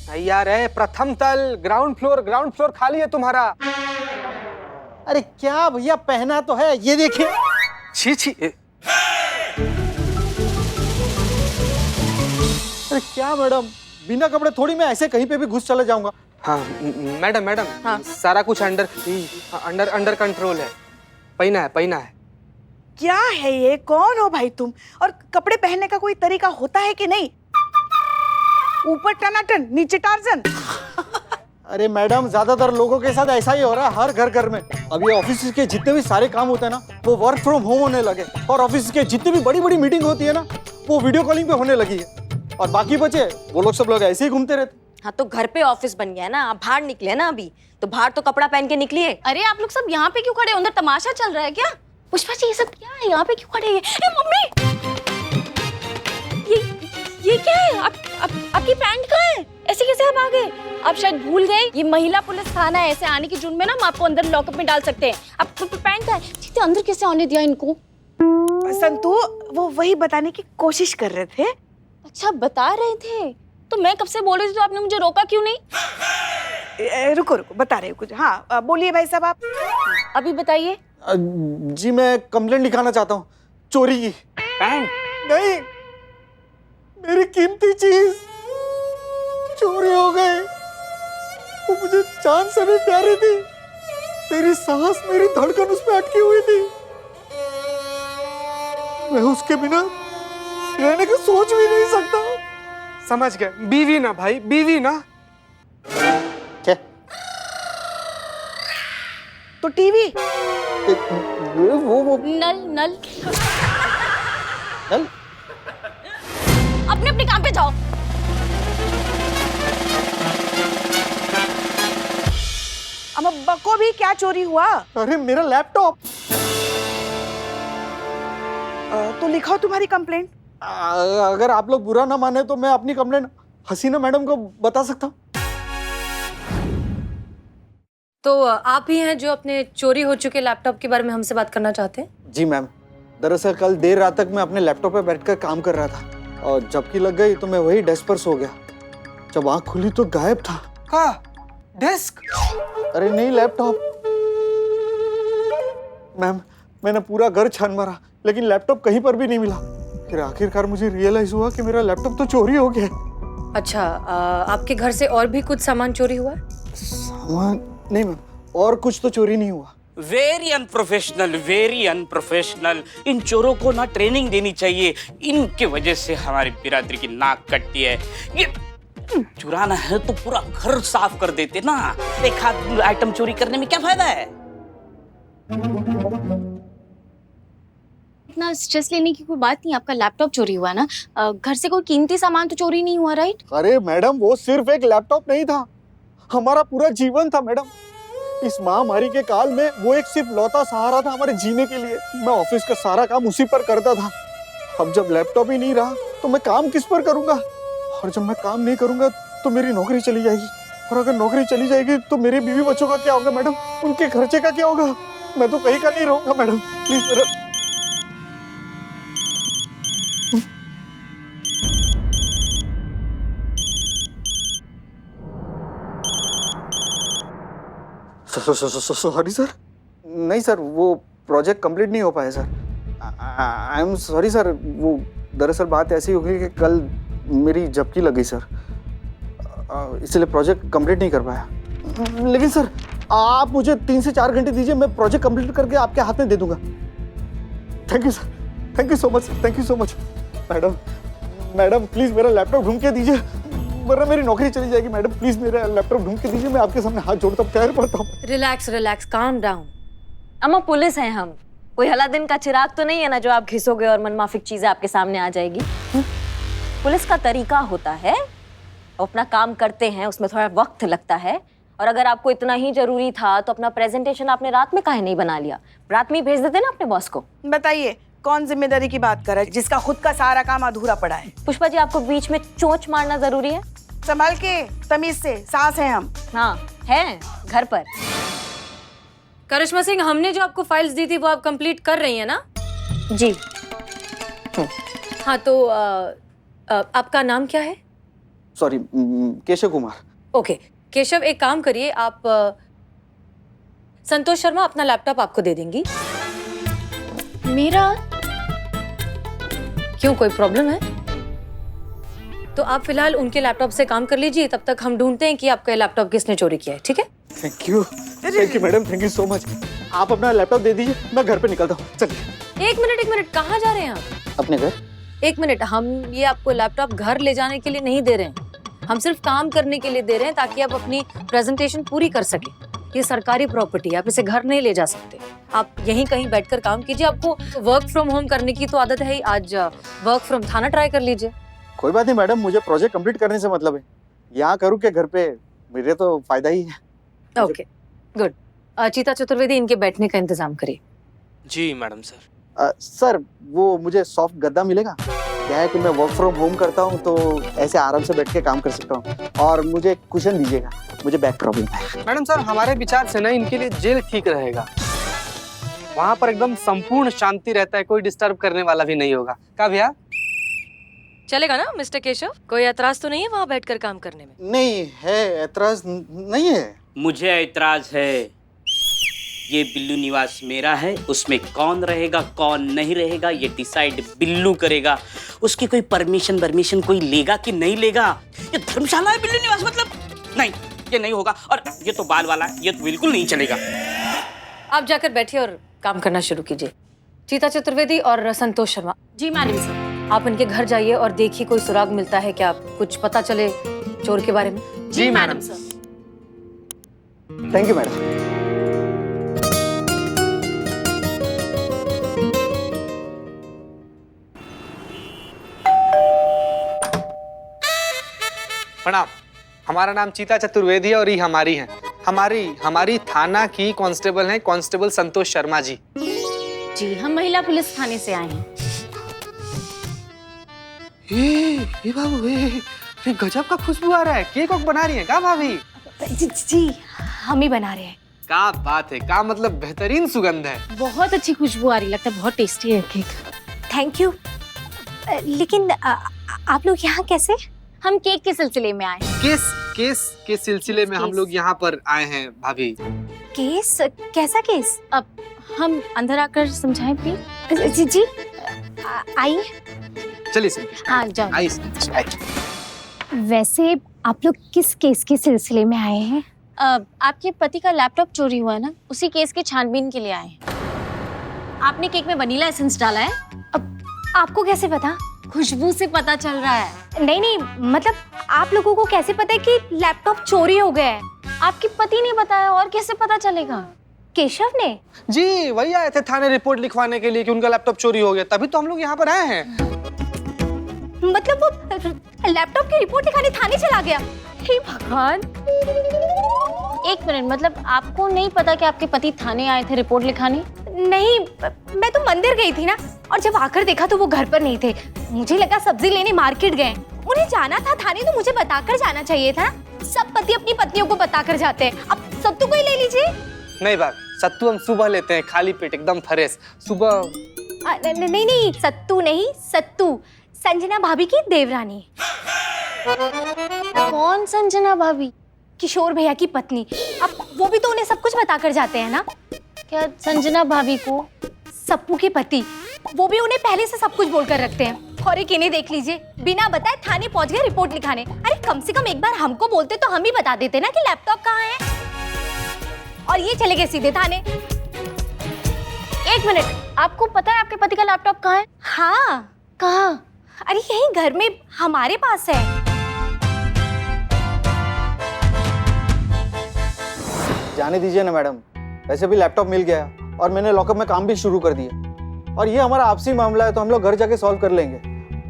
Speaker 2: तैयार है प्रथम तल, ग्राउंड फ्लोर खाली है तुम्हारा।
Speaker 10: अरे क्या भैया पहना तो है, ये देखिए।
Speaker 2: छी छी।
Speaker 10: अरे क्या मैडम, बिना कपड़े थोड़ी मैं ऐसे कहीं पे भी घुस चला जाऊंगा।
Speaker 2: हाँ मैडम
Speaker 1: हाँ।
Speaker 2: सारा कुछ अंडर कंट्रोल है। पहना है।
Speaker 5: क्या है ये? कौन हो भाई तुम? और कपड़े पहनने का कोई तरीका होता है कि नहीं? ऊपर टनाटन, नीचे टार्जन।
Speaker 10: अरे मैडम ज्यादातर लोगों के साथ ऐसा ही हो रहा है, हर घर में। अब ये ऑफिस के जितने भी सारे काम होते हैं ना, वो वर्क फ्रॉम होम होने लगे, और ऑफिस के जितनी भी बड़ी मीटिंग होती है ना, वो वीडियो कॉलिंग पे होने लगी है। और बाकी बचे वो लोग, सब लोग ऐसे ही घूमते रहते।
Speaker 6: हाँ तो घर पे ऑफिस बन गया ना, आप बाहर निकले ना अभी, तो बाहर तो कपड़ा पहन के निकलिए।
Speaker 9: अरे आप लोग सब यहाँ पे क्यों खड़े हो? अंदर तमाशा चल रहा है क्या? पुष्पा जी ये सब क्या है? यहाँ पे क्यों खड़े हैं? मम्मी, ये क्या है? आपकी पैंट कहाँ है? ऐसे कैसे आप आ गए? आप शायद भूल गए, ये महिला पुलिस थाना है। ऐसे आने के जुर्म में ना हम आपको अंदर लॉकअप में डाल सकते हैं। आप पैंट कहाँ है? जीते अंदर कैसे आने दिया इनको?
Speaker 5: संतू वो वही बताने की कोशिश कर रहे थे।
Speaker 9: अच्छा बता रहे थे, तो मैं कब से बोल रही थी, तो आपने मुझे रोका क्यों नहीं?
Speaker 5: रुको बता रहे हो कुछ। हाँ बोलिए भाई साहब आप।
Speaker 9: अभी बताइए।
Speaker 10: जी मैं कंप्लेंट लिखाना चाहता हूँ, चोरी की।
Speaker 8: पैंट
Speaker 10: नहीं, मेरी कीमती चीज चोरी हो गई। वो मुझे जान से भी प्यारी थी। मेरी सांस, मेरी धड़कन उसमें अटकी हुई थी। मैं उसके बिना रहने का सोच भी नहीं सकता।
Speaker 2: समझ गए, बीवी ना भाई, बीवी ना।
Speaker 10: क्या?
Speaker 5: तो टीवी?
Speaker 10: वो
Speaker 9: नल
Speaker 10: नल?
Speaker 9: अपने अपने काम पे जाओ।
Speaker 5: अम्मा बको भी क्या चोरी हुआ?
Speaker 10: अरे मेरा लैपटॉप।
Speaker 5: तो लिखाओ तुम्हारी कंप्लेंट।
Speaker 10: अगर आप लोग बुरा ना माने तो मैं अपनी कंप्लेंट हसीना मैडम को बता सकता हूँ।
Speaker 1: तो आप ही हैं जो अपने चोरी हो चुके लैपटॉप के बारे में हमसे बात करना चाहते हैं?
Speaker 10: जी मैम, दरअसल कल देर रात तक मैं अपने लैपटॉप पे बैठकर काम कर रहा था, और झपकी लग गई तो मैं वही डेस्क पर सो गया। जब आंख खुली तो गायब था।
Speaker 2: हाँ, डेस्क?
Speaker 10: अरे नहीं, लैपटॉप। मैम मैंने पूरा घर छान मारा लेकिन लैपटॉप कहीं पर भी नहीं मिला। फिर आखिरकार मुझे रियलाइज हुआ कि मेरा लैपटॉप तो चोरी हो गया।
Speaker 1: अच्छा, आपके घर से और भी कुछ सामान चोरी हुआ है?
Speaker 10: सामान नहीं मैम, और कुछ तो चोरी नहीं हुआ।
Speaker 8: Very unprofessional, very unprofessional. इन चोरों को ना ट्रेनिंग देनी चाहिए। इनके वजह से हमारी बिरादरी की नाक कटती है। ये चुराना है तो पूरा घर साफ कर देते ना। एक हाथ आइटम चोरी करने में क्या फायदा है?
Speaker 9: इतना स्ट्रेस लेने की कोई बात नहीं। आपका लैपटॉप चोरी हुआ ना, घर से कोई कीमती सामान तो चोरी नहीं हुआ, राइट?
Speaker 10: अरे मैडम, वो सिर्फ एक लैपटॉप नहीं था, हमारा पूरा जीवन था मैडम। इस महामारी के काल में वो एक सिर्फ लौता सहारा था हमारे जीने के लिए। मैं ऑफिस का सारा काम उसी पर करता था। अब जब लैपटॉप ही नहीं रहा तो मैं काम किस पर करूंगा? और जब मैं काम नहीं करूंगा तो मेरी नौकरी चली जाएगी, और अगर नौकरी चली जाएगी तो मेरे बीवी बच्चों का क्या होगा मैडम? उनके खर्चे का क्या होगा? मैं तो कहीं का नहीं रहूंगा मैडम, प्लीज मेरा। सॉरी सर, नहीं सर, वो प्रोजेक्ट कंप्लीट नहीं हो पाया sir. I am sorry sir, वो दरअसल बात ऐसी हो गई कि कल मेरी झपकी लग गई सर, इसलिए प्रोजेक्ट कंप्लीट नहीं कर पाया। लेकिन सर आप मुझे 3 से 4 घंटे दीजिए, मैं प्रोजेक्ट कंप्लीट करके आपके हाथ में दे दूंगा। Thank you sir, thank you so much, thank you so much. Madam madam please मेरा लैपटॉप ढूंढ के दीजिए, वरना मेरी नौकरी चली जाएगी। मैडम प्लीज मेरा लैपटॉप ढूंढ के दीजिए, मैं आपके सामने हाथ जोड़ता हूँ, पैर पड़ता हूँ।
Speaker 1: Relax relax, calm down.
Speaker 6: अम्मा पुलिस हैं हम, कोई अलादीन का चिराग तो नहीं है ना जो आप घिसोगे और मनमाफिक चीजें आपके सामने आ जाएगी। पुलिस का तरीका होता है, वो अपना काम करते हैं, उसमें थोड़ा वक्त लगता है। और अगर आपको इतना ही जरूरी था तो अपना प्रेजेंटेशन आपने रात में काहे नहीं बना लिया, रात में ही भेज देते ना अपने बॉस को।
Speaker 8: बताइए कौन जिम्मेदारी की बात कर रहा है जिसका खुद का सारा काम अधूरा पड़ा है?
Speaker 6: पुष्पा जी आपको बीच में चोंच मारना जरूरी है?
Speaker 8: संभाल के, तमीज से, सास हैं हम।
Speaker 6: हाँ है, घर पर।
Speaker 1: करिश्मा सिंह, हमने जो आपको फाइल्स दी थी वो आप कंप्लीट कर रही हैं ना?
Speaker 6: जी।
Speaker 1: हाँ तो आपका नाम क्या है?
Speaker 10: सॉरी, केशव कुमार।
Speaker 1: ओके केशव, एक काम करिए, आप संतोष शर्मा अपना लैपटॉप आपको दे देंगी।
Speaker 9: मेरा?
Speaker 1: क्यों, कोई प्रॉब्लम है? तो आप फिलहाल उनके लैपटॉप से काम कर लीजिए, तब तक हम ढूंढते हैं कि आपका लैपटॉप किसने चोरी किया है, ठीक है?
Speaker 10: Thank you madam, thank you so much. आप अपना लैपटॉप दे दीजिए, मैं घर पे निकलता हूँ। चलिए।
Speaker 1: एक मिनट, कहाँ जा रहे हैं आप?
Speaker 10: अपने घर।
Speaker 1: एक मिनट, हम ये आपको लैपटॉप घर ले जाने के लिए नहीं दे रहे हैं, हम सिर्फ काम करने के लिए दे रहे हैं ताकि आप अपनी प्रेजेंटेशन पूरी कर सके। ये सरकारी प्रॉपर्टी है, आप इसे घर नहीं ले जा सकते। आप यहीं कहीं बैठकर काम कीजिए। आपको वर्क फ्रॉम होम करने की तो आदत है ही, आज वर्क फ्रॉम थाना ट्राई कर लीजिए।
Speaker 10: कोई बात नहीं मैडम, मुझे प्रोजेक्ट कंप्लीट करने से मतलब है, यहाँ करूँ क्या घर पे, मेरे तो फायदा ही है।
Speaker 1: Okay good. चीता चतुर्वेदी, इनके बैठने का इंतजाम करिए।
Speaker 2: जी मैडम सर।
Speaker 10: सर वो मुझे सॉफ्ट गद्दा मिलेगा? क्या है कि मैं वर्क फ्रॉम होम करता हूँ तो ऐसे आराम से बैठ के काम कर सकता हूँ, और मुझे कुशन दीजिएगा, मुझे बैक प्रॉब्लम है।
Speaker 2: मैडम सर, हमारे विचार से ना इनके लिए जेल ठीक रहेगा। वहाँ पर एकदम संपूर्ण शांति रहता है, कोई डिस्टर्ब करने वाला भी नहीं होगा। क्या भैया?
Speaker 1: चलेगा ना मिस्टर केशव? कोई एतराज तो नहीं है वहाँ बैठकर काम करने में?
Speaker 10: नहीं है, ऐतराज नहीं है।
Speaker 11: मुझे ऐतराज है। ये बिल्लू निवास मेरा है, उसमें कौन रहेगा कौन नहीं रहेगा ये डिसाइड बिल्लू करेगा। उसकी कोई परमिशन कोई लेगा कि नहीं लेगा? ये धर्मशाला है बिल्लू निवास, मतलब नहीं, ये नहीं होगा। और ये तो बाल वाला है, ये तो बिल्कुल नहीं चलेगा।
Speaker 1: आप जाकर बैठिए और काम करना शुरू कीजिए। चीता चतुर्वेदी और संतोष शर्मा।
Speaker 9: जी मैडम सर।
Speaker 1: आप इनके घर जाइए और देखिए कोई सुराग मिलता है क्या, कुछ पता चले चोर के बारे में।
Speaker 9: जी madam sir.
Speaker 10: Thank you madam.
Speaker 2: प्रणाम, हमारा नाम चीता चतुर्वेदी है और ये हमारी हैं। हमारी थाना की कांस्टेबल हैं, कांस्टेबल संतोष शर्मा जी।
Speaker 9: जी, हम महिला पुलिस थाने से आए हैं।
Speaker 2: ये बाबू, ये गजब का खुशबू आ रहा है। केक वोक बना रही हैं क्या भाभी?
Speaker 9: जी हम ही बना रहे हैं।
Speaker 2: क्या बात है, क्या मतलब बेहतरीन सुगंध है।
Speaker 9: बहुत अच्छी खुशबू आ रही, लगता है बहुत टेस्टी है केक।
Speaker 6: Thank you. लेकिन आप लोग यहाँ कैसे?
Speaker 9: हम केक के सिलसिले में आए।
Speaker 2: केस के सिलसिले में हम लोग यहाँ पर आए हैं भाभी।
Speaker 6: केस? कैसा केस?
Speaker 9: अब हम अंदर आकर समझाएं प्लीज।
Speaker 6: जी आइए।
Speaker 2: चलिए सर।
Speaker 9: हाँ जाओ।
Speaker 2: आइए।
Speaker 9: वैसे आप लोग किस केस के सिलसिले में आए हैं? आपके पति का लैपटॉप चोरी हुआ है ना, उसी केस की छानबीन के लिए आए हैं। आपने केक में वनीला एसेंस डाला है।
Speaker 6: अब आपको कैसे पता?
Speaker 9: खुशबू से पता चल रहा है।
Speaker 6: नहीं, मतलब आप लोगों को कैसे पता है कि लैपटॉप चोरी हो गया है?
Speaker 9: आपके पति ने बताया, और कैसे पता चलेगा?
Speaker 6: केशव ने?
Speaker 2: जी, वही आए थे थाने रिपोर्ट लिखवाने के लिए कि उनका लैपटॉप चोरी हो गया, तभी तो हम लोग यहाँ पर आए हैं।
Speaker 6: मतलब वो लैपटॉप की रिपोर्ट लिखाने थाने चला गया? हे भगवान।
Speaker 9: एक मिनट, मतलब आपको नहीं पता कि आपके पति थाने आए थे रिपोर्ट लिखाने?
Speaker 6: नहीं, मैं तो मंदिर गई थी ना, और जब आकर देखा तो वो घर पर नहीं थे। मुझे लगा सब्जी लेने मार्केट गए। उन्हें जाना था थाने तो मुझे बताकर जाना चाहिए था। सब पति अपनी पत्नियों को बताकर जाते हैं। अब सत्तू को ही ले लीजिए।
Speaker 2: नहीं बात, सत्तू हम सुबह लेते हैं, खाली पेट एकदम फ्रेश सुबह।
Speaker 6: नहीं, सत्तू नहीं, सत्तू। संजना भाभी की देवरानी।
Speaker 9: कौन संजना भाभी? किशोर भैया की पत्नी, अब वो भी तो उन्हें सब कुछ बता कर जाते हैं ना। क्या संजना भाभी को? सप्पू के पति, वो भी उन्हें पहले से सब कुछ बोलकर रखते हैं। और एक इन्हें देख लीजिए, बिना बताए थाने पहुंच गए रिपोर्ट लिखाने। अरे कम से कम एक बार हमको बोलते तो हम ही बता देते ना कि लैपटॉप कहाँ है। और ये चले गए सीधे थाने। एक मिनट, आपको पता है आपके पति का लैपटॉप कहाँ है? हाँ। कहाँ? अरे यहीं घर में हमारे पास है।
Speaker 10: जाने दीजिए ना मैडम, वैसे भी लैपटॉप मिल गया और मैंने लॉकअप में काम भी शुरू कर दिया। और ये हमारा आपसी मामला है तो हम लोग घर जाके सॉल्व कर लेंगे।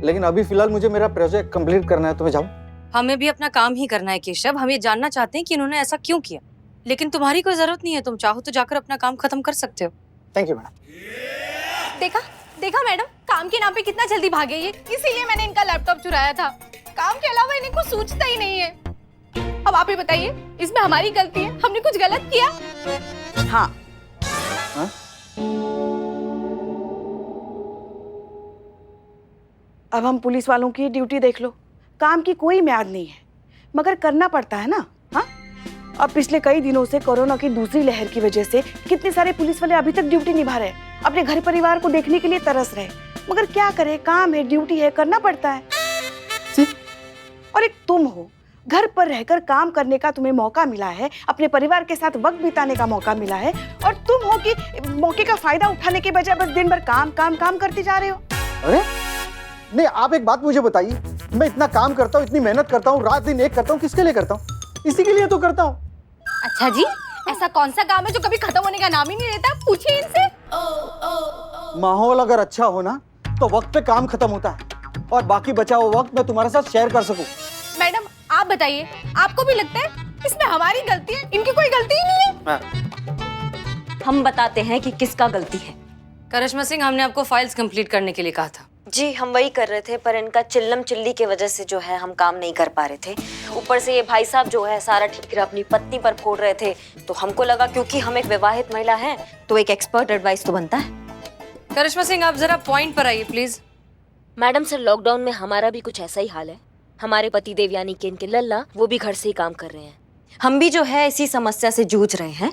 Speaker 10: लेकिन अभी फिलहाल मुझे मेरा प्रोजेक्ट कंप्लीट करना है, तो मैं जाऊँ?
Speaker 1: हमें भी अपना काम ही करना है केशव। हम ये जानना चाहते हैं कि इन्होंने ऐसा क्यों किया, लेकिन तुम्हारी कोई जरूरत नहीं है। तुम चाहो तो जाकर अपना काम खत्म कर सकते हो।
Speaker 10: Thank you madam.
Speaker 9: देखा देखा मैडम, काम के नाम पे कितना जल्दी भागे ये। इसीलिए मैंने इनका लैपटॉप चुराया था। काम के अलावा इन्हें कुछ सूझता ही नहीं है। अब आप ही बताइए, इसमें हमारी गलती है? हमने कुछ गलत किया?
Speaker 5: हाँ।
Speaker 10: हाँ?
Speaker 5: अब हम पुलिस वालों की ड्यूटी देख लो। काम की कोई म्याद नहीं है, मगर करना पड़ता है ना। हाँ, अब पिछले कई दिनों से कोरोना की दूसरी लहर की वजह से कितने सारे पुलिस वाले अभी तक ड्यूटी निभा रहे हैं, अपने घर परिवार को देखने के लिए तरस रहे। मगर क्या करे, काम है, ड्यूटी है, करना पड़ता है। और एक तुम हो, घर पर रहकर काम करने का तुम्हें मौका मिला है, अपने परिवार के साथ वक्त बिताने का मौका मिला है, और तुम हो कि मौके का फायदा उठाने के बजाय बस दिन भर काम काम काम करते जा रहे हो।
Speaker 10: अरे नहीं, आप एक बात मुझे बताइए, मैं इतना काम करता हूँ, इतनी मेहनत करता हूँ, रात दिन एक करता हूँ, किसके लिए करता हूँ? इसी के लिए तो करता हूँ।
Speaker 9: अच्छा जी, ऐसा कौन सा काम है जो कभी खत्म होने का नाम ही नहीं लेता? पूछिए इनसे।
Speaker 10: माहौल अगर अच्छा हो ना तो वक्त पे काम खत्म होता है और बाकी बचा हुआ वक्त मैं तुम्हारे साथ शेयर कर सकूं।
Speaker 9: मैडम आप बताइए, आपको भी लगता है इसमें हमारी गलती है? इनकी कोई गलती ही नहीं है।
Speaker 6: हम बताते हैं कि किसका गलती है।
Speaker 1: करिश्मा सिंह, हमने आपको फाइल्स कंप्लीट करने के लिए कहा था।
Speaker 6: जी हम वही कर रहे थे, पर इनका चिल्लम चिल्ली की वजह से जो है हम काम नहीं कर पा रहे थे। ऊपर से ये भाई साहब जो है सारा ठीकरा अपनी पत्नी पर फोड़ रहे थे, तो हमको लगा क्योंकि हम एक विवाहित महिला हैं तो एक एक्सपर्ट एडवाइस तो बनता है।
Speaker 1: करिश्मा सिंह, आप जरा पॉइंट पर आइए प्लीज।
Speaker 6: मैडम सर, लॉकडाउन में हमारा भी कुछ ऐसा ही हाल है। हमारे पति देव यानी कि इनके लल्ला, वो भी घर से ही काम कर रहे हैं। हम भी जो है इसी समस्या से जूझ रहे हैं।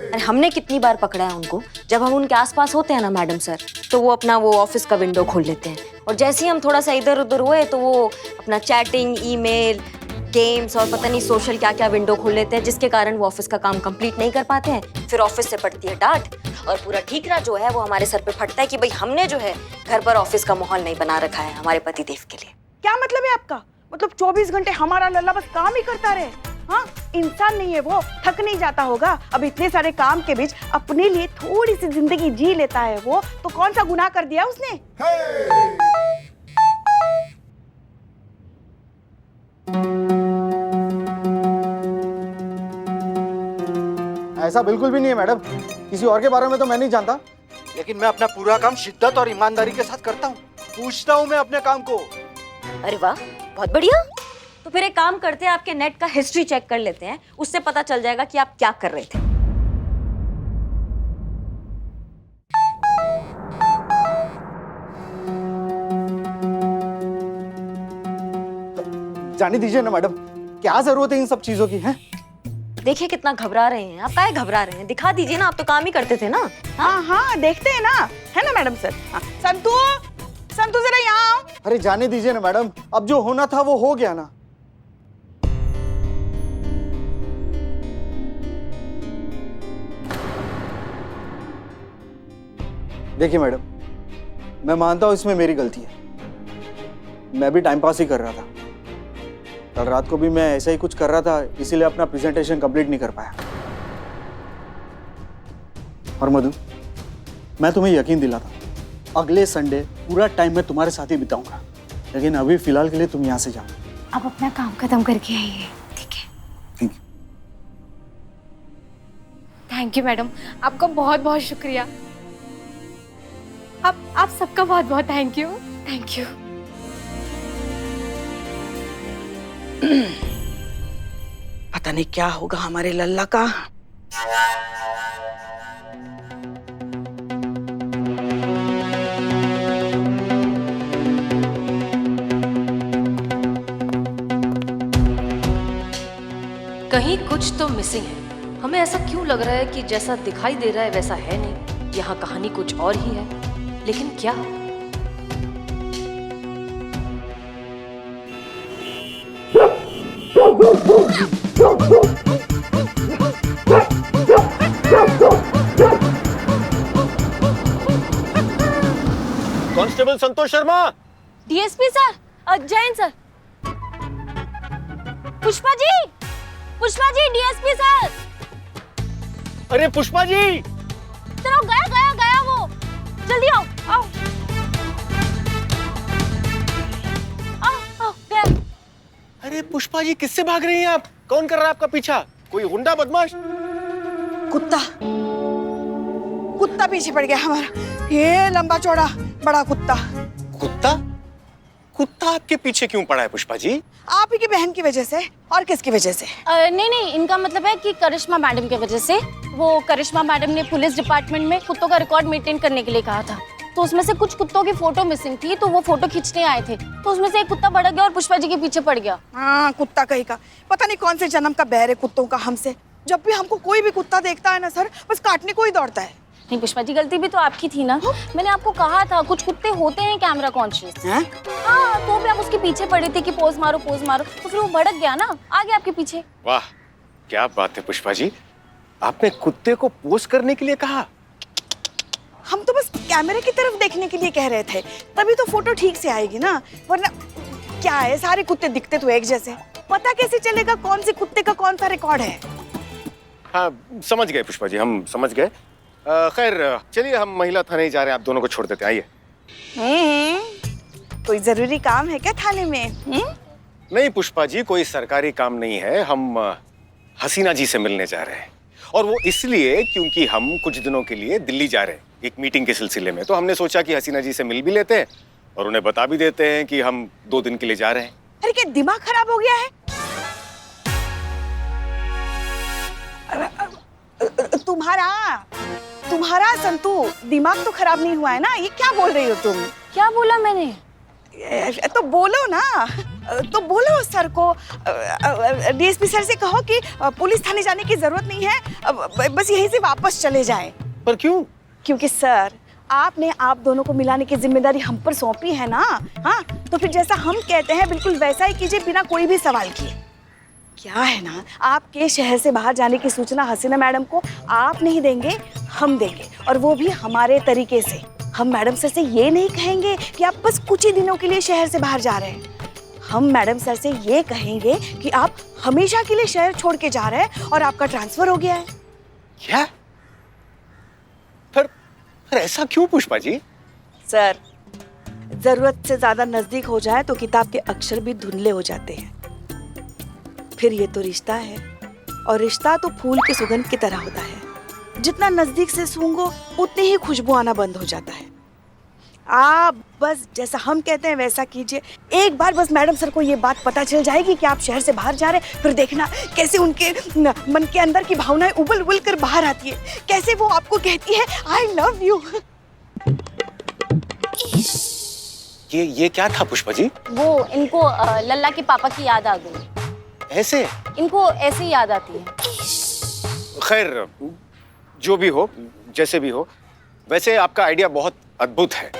Speaker 6: अरे हमने कितनी बार पकड़ा है उनको, जब हम उनके आसपास होते हैं ना मैडम सर, तो वो अपना वो ऑफिस का विंडो खोल लेते हैं, और जैसे ही हम थोड़ा सा इधर उधर हुए तो वो अपना चैटिंग, ईमेल, गेम्स और पता नहीं सोशल क्या क्या विंडो खोल लेते हैं, जिसके कारण वो ऑफिस का काम कंप्लीट नहीं कर पाते हैं। फिर ऑफिस से पड़ती है डांट, और पूरा ठीकरा जो है वो हमारे सर पे फटता है कि भाई हमने जो है घर पर ऑफिस का माहौल नहीं बना रखा है हमारे पति देव के लिए।
Speaker 5: क्या मतलब है आपका? मतलब 24 घंटे हमारा लल्ला बस काम ही करता रहे? हाँ, इंसान नहीं है वो, थक नहीं जाता होगा? अब इतने सारे काम के बीच अपने लिए थोड़ी सी जिंदगी जी लेता है वो, तो कौन सा गुनाह कर दिया उसने?
Speaker 10: ऐसा बिल्कुल भी नहीं है मैडम, किसी और के बारे में तो मैं नहीं जानता, लेकिन मैं अपना पूरा काम शिद्दत और ईमानदारी के साथ करता हूँ। पूछता हूँ मैं अपने काम को।
Speaker 6: अरे वाह, बहुत बढ़िया। तो फिर एक काम करते हैं, आपके नेट का हिस्ट्री चेक कर लेते हैं, उससे पता चल जाएगा कि आप क्या कर रहे थे।
Speaker 10: जाने दीजिए ना मैडम, क्या जरूरत है इन सब चीजों की? है
Speaker 6: देखिए कितना घबरा रहे हैं आप। काहे घबरा रहे हैं? दिखा दीजिए ना, आप तो काम ही करते थे ना।
Speaker 5: हाँ हाँ, देखते हैं ना, है ना मैडम सर? हाँ, संतू, संतू जरा यहाँ आओ।
Speaker 10: अरे जाने दीजिए ना मैडम, अब जो होना था वो हो गया ना। देखिए मैडम, मैं मानता हूं इसमें मेरी गलती है, मैं भी टाइम पास ही कर रहा था। कल रात को भी मैं ऐसा ही कुछ कर रहा था, इसीलिए अपना प्रेजेंटेशन कंप्लीट नहीं कर पाया। और मधु, मैं तुम्हें यकीन दिलाता हूं, अगले संडे पूरा टाइम मैं तुम्हारे साथ ही बिताऊंगा, लेकिन अभी फिलहाल के लिए तुम यहाँ से जाओ।
Speaker 9: अब अपना काम खत्म करके आइए, ठीक है?
Speaker 10: Thank you.
Speaker 9: Thank you madam, आपका बहुत बहुत शुक्रिया। आप सबका बहुत बहुत थैंक यू। Thank you.
Speaker 5: पता नहीं क्या होगा हमारे लल्ला का।
Speaker 1: कहीं कुछ तो मिसिंग है। हमें ऐसा क्यों लग रहा है कि जैसा दिखाई दे रहा है वैसा है नहीं। यहाँ कहानी कुछ और ही है, लेकिन क्या?
Speaker 4: Constable Santosh Sharma.
Speaker 9: DSP sir, Jain sir. Pushpa ji DSP sir.
Speaker 4: अरे पुष्पा जी।
Speaker 9: चलो गया वो। जल्दी आओ गया।
Speaker 4: अरे पुष्पा जी किससे भाग रही हैं आप? कौन कर रहा है आपका पीछा? कोई गुंडा बदमाश?
Speaker 5: कुत्ता पीछे पड़ गया हमारा, ये लंबा चौड़ा बड़ा कुत्ता।
Speaker 4: कुत्ता आपके पीछे क्यों पड़ा है पुष्पा जी?
Speaker 5: आप ही की बहन की वजह से। और किसकी वजह से?
Speaker 9: नहीं, इनका मतलब है कि करिश्मा मैडम की वजह से। वो करिश्मा मैडम ने पुलिस डिपार्टमेंट में कुत्तों का रिकॉर्ड मेंटेन करने के लिए कहा था, तो उसमें से कुछ कुत्तों की फोटो मिसिंग थी, तो वो फोटो खींचने आए थे, तो उसमें से एक कुत्ता भड़क गया और पुष्पा जी के पीछे पड़ गया।
Speaker 5: हाँ, कुत्ता कहीं का, पता नहीं कौन से जन्म का बैर है कुत्तों का हमसे। जब भी हमको कोई भी कुत्ता देखता है ना सर, बस काटने को ही दौड़ता है।
Speaker 9: नहीं पुष्पा जी, गलती भी तो आपकी थी ना। मैंने आपको कहा था कुछ कुत्ते होते हैं कैमरा कॉन्शियस। हाँ, तो भी आप उसके पीछे पड़े थे कि पोज मारो, तो फिर वो भड़क गया ना, आ गया आपके पीछे।
Speaker 4: वाह, क्या बात है पुष्पा जी, आपने कुत्ते को पोज करने के लिए कहा?
Speaker 5: हम तो बस कैमरे की तरफ देखने के लिए कह रहे थे, तभी तो फोटो ठीक से आएगी ना, वरना क्या है, सारे कुत्ते दिखते तो एक जैसे, पता कैसे चलेगा कौन से कुत्ते का कौन सा रिकॉर्ड है?
Speaker 4: हाँ, समझ गए पुष्पा जी, हम समझ गए। खैर चलिए, हम महिला थाने जा रहे हैं, आप दोनों को छोड़ देते हैं, आइए।
Speaker 5: कोई जरूरी काम है क्या थाने में?
Speaker 4: नहीं पुष्पा जी, कोई सरकारी काम नहीं है, हम हसीना जी से मिलने जा रहे हैं, और वो इसलिए क्योंकि हम कुछ दिनों के लिए दिल्ली जा रहे हैं एक मीटिंग के सिलसिले में, तो हमने सोचा कि हसीना जी से मिल भी लेते हैं और उन्हें बता भी देते हैं कि हम 2 दिन के लिए जा रहे हैं।
Speaker 5: अरे क्या दिमाग खराब हो गया है? तुम्हारा संतू दिमाग तो खराब नहीं हुआ है ना? ये क्या बोल रही हो तुम?
Speaker 9: क्या बोला मैंने?
Speaker 5: तो बोलो ना, तो बोलो सर को, डीएसपी सर से कहो कि पुलिस थाने जाने की जरूरत नहीं है, बस यहीं से वापस चले जाएं।
Speaker 4: पर क्यों?
Speaker 5: क्योंकि सर, आपने आप दोनों को मिलाने की जिम्मेदारी हम पर सौंपी है ना। हाँ, तो फिर जैसा हम कहते हैं बिल्कुल वैसा ही कीजिए, बिना कोई भी सवाल किए। क्या है ना, आपके शहर से बाहर जाने की सूचना हसीना मैडम को आप नहीं देंगे, हम देंगे, और वो भी हमारे तरीके से। हम मैडम सर से ये नहीं कहेंगे कि आप बस कुछ ही दिनों के लिए शहर से बाहर जा रहे हैं। हम मैडम सर से ये कहेंगे कि आप हमेशा के लिए शहर छोड़ के जा रहे हैं और आपका ट्रांसफर हो गया है।
Speaker 4: क्या? पर ऐसा क्यों पुष्पा जी?
Speaker 5: सर, जरूरत से ज्यादा नजदीक हो जाए तो किताब के अक्षर भी धुंधले हो जाते हैं। फिर ये तो रिश्ता है, और रिश्ता तो फूल की सुगंध की तरह होता है, जितना नजदीक से सूंघो उतनी ही खुशबू आना बंद हो जाता है। आप बस जैसा हम कहते हैं वैसा कीजिए। एक बार बस मैडम सर को ये बात पता चल जाएगी कि आप शहर से बाहर जा रहे हैं, फिर देखना कैसे उनके मन के अंदर की भावनाएं उबल उबल कर बाहर आती है, कैसे वो आपको कहती है आई लव यू।
Speaker 4: ये क्या था पुष्पा जी?
Speaker 9: वो इनको लल्ला के पापा की याद आ गई।
Speaker 4: ऐसे?
Speaker 9: इनको ऐसे ही याद आती है।
Speaker 4: खैर जो भी हो, जैसे भी हो, वैसे आपका आइडिया बहुत अद्भुत है।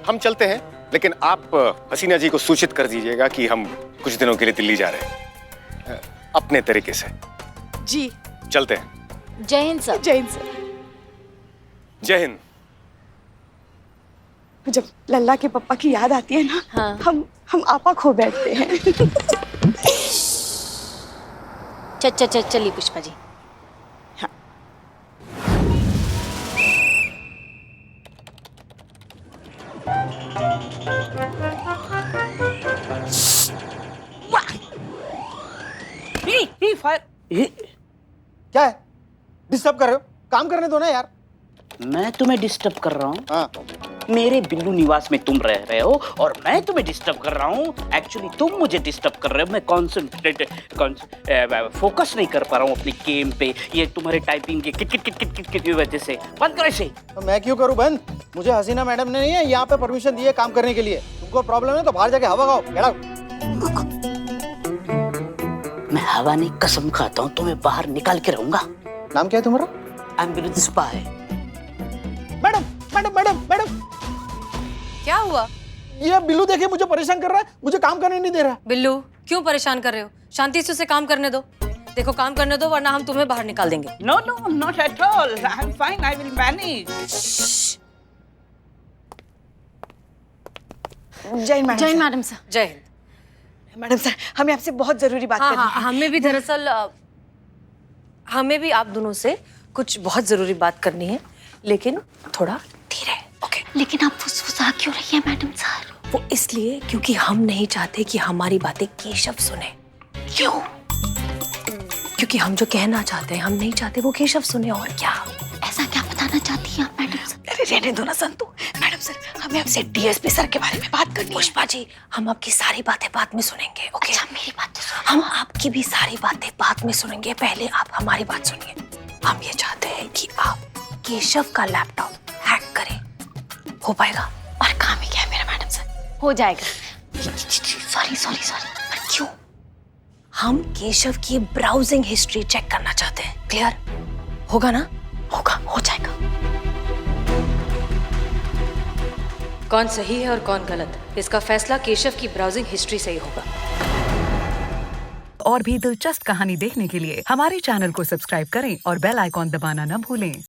Speaker 4: हम चलते हैं, लेकिन आप हसीना जी को सूचित कर दीजिएगा कि हम कुछ दिनों के लिए दिल्ली जा रहे हैं, अपने तरीके से।
Speaker 5: जी
Speaker 4: चलते हैं।
Speaker 9: जय हिंद सर।
Speaker 5: जय हिंद सर।
Speaker 4: जय हिंद।
Speaker 5: जब लल्ला के पापा की याद आती है ना,
Speaker 9: हाँ।
Speaker 5: हम आपा खो बैठते हैं।
Speaker 9: चलिए पुष्पा जी।
Speaker 5: हाँ।
Speaker 10: क्या है? डिस्टर्ब कर रहे हो? काम करने दो ना यार।
Speaker 11: मैं तुम्हें डिस्टर्ब कर रहा हूँ?
Speaker 10: हाँ।
Speaker 11: मेरे बिल्लू निवास में तुम रह रहे हो और मैं तुम्हें डिस्टर्ब कर रहा हूँ। एक्चुअली तुम मुझे डिस्टर्ब कर रहे हो। मैं फोकस नहीं कर पा रहा हूँ अपनी गेम पे। ये तुम्हारे टाइपिंग के kit kit kit kit kit की वजह से। बंद करो इसे।
Speaker 10: तो मैं क्यों करूँ बंद? मुझे हसीना मैडम ने नहीं है यहाँ पे परमिशन दी है काम करने के लिए। तुमको प्रॉब्लम है तो बाहर जाके हवा खाओ। Get out.
Speaker 8: मैं हवा नहीं कसम खाता हूँ, तुम्हें बाहर निकाल के रहूंगा।
Speaker 7: नाम क्या है तुम्हारा?
Speaker 8: I am Billu the spy.
Speaker 10: Madam madam madam madam,
Speaker 1: क्या हुआ?
Speaker 10: ये बिल्लू देखिए मुझे परेशान कर रहा है, मुझे काम करने नहीं दे रहा।
Speaker 1: बिल्लू, क्यों परेशान कर रहे हो? शांति से उसे काम करने दो। देखो, काम करने दो वरना हम तुम्हें बाहर निकाल देंगे।
Speaker 8: No no not at all, I am fine, I will manage.
Speaker 5: Jai Hind madam.
Speaker 9: जय हिंद मैडम सर।
Speaker 1: जय हिंद।
Speaker 5: मैडम सर, हमें आपसे बहुत जरूरी बात
Speaker 1: हाँ
Speaker 5: करनी
Speaker 1: हाँ,
Speaker 5: है।
Speaker 1: हमें भी दरअसल हमें भी आप दोनों से कुछ बहुत जरूरी बात करनी है, लेकिन थोड़ा धीरे। ओके?
Speaker 9: लेकिन आप फुसफुसा क्यों रही है मैडम सर?
Speaker 1: वो इसलिए क्योंकि हम नहीं चाहते कि हमारी बातें केशव सुने।
Speaker 9: क्यों?
Speaker 1: क्योंकि हम जो कहना चाहते हैं हम नहीं चाहते वो केशव सुने, और क्या।
Speaker 9: ऐसा क्या बताना चाहती हैं आप मैडम सर?
Speaker 5: अरे रहने दो ना संतु। मैडम सर, हमें आपसे डीएसपी सर के बारे में बात करनी है।
Speaker 1: पुष्पा जी, हम आपकी सारी बातें बाद में सुनेंगे। ओके?
Speaker 9: अच्छा, मेरी बात तो सुनो।
Speaker 1: हम आपकी भी सारी बातें बाद में सुनेंगे, पहले आप हमारी बात सुनिए। हम ये चाहते हैं कि आप केशव का लैपटॉप हैक करें। हो पाएगा?
Speaker 9: और काम ही क्या है मेरा मैडम सर? हो जाएगा। सॉरी सॉरी सॉरी, पर क्यों?
Speaker 1: हम केशव की ब्राउजिंग हिस्ट्री चेक करना चाहते हैं। क्लियर? होगा ना? होगा, हो जाएगा। कौन सही है और कौन गलत, इसका फैसला केशव की ब्राउजिंग हिस्ट्री से ही होगा।
Speaker 12: और भी दिलचस्प कहानी देखने के लिए हमारे चैनल को सब्सक्राइब करें और बेल आइकॉन दबाना न भूलें।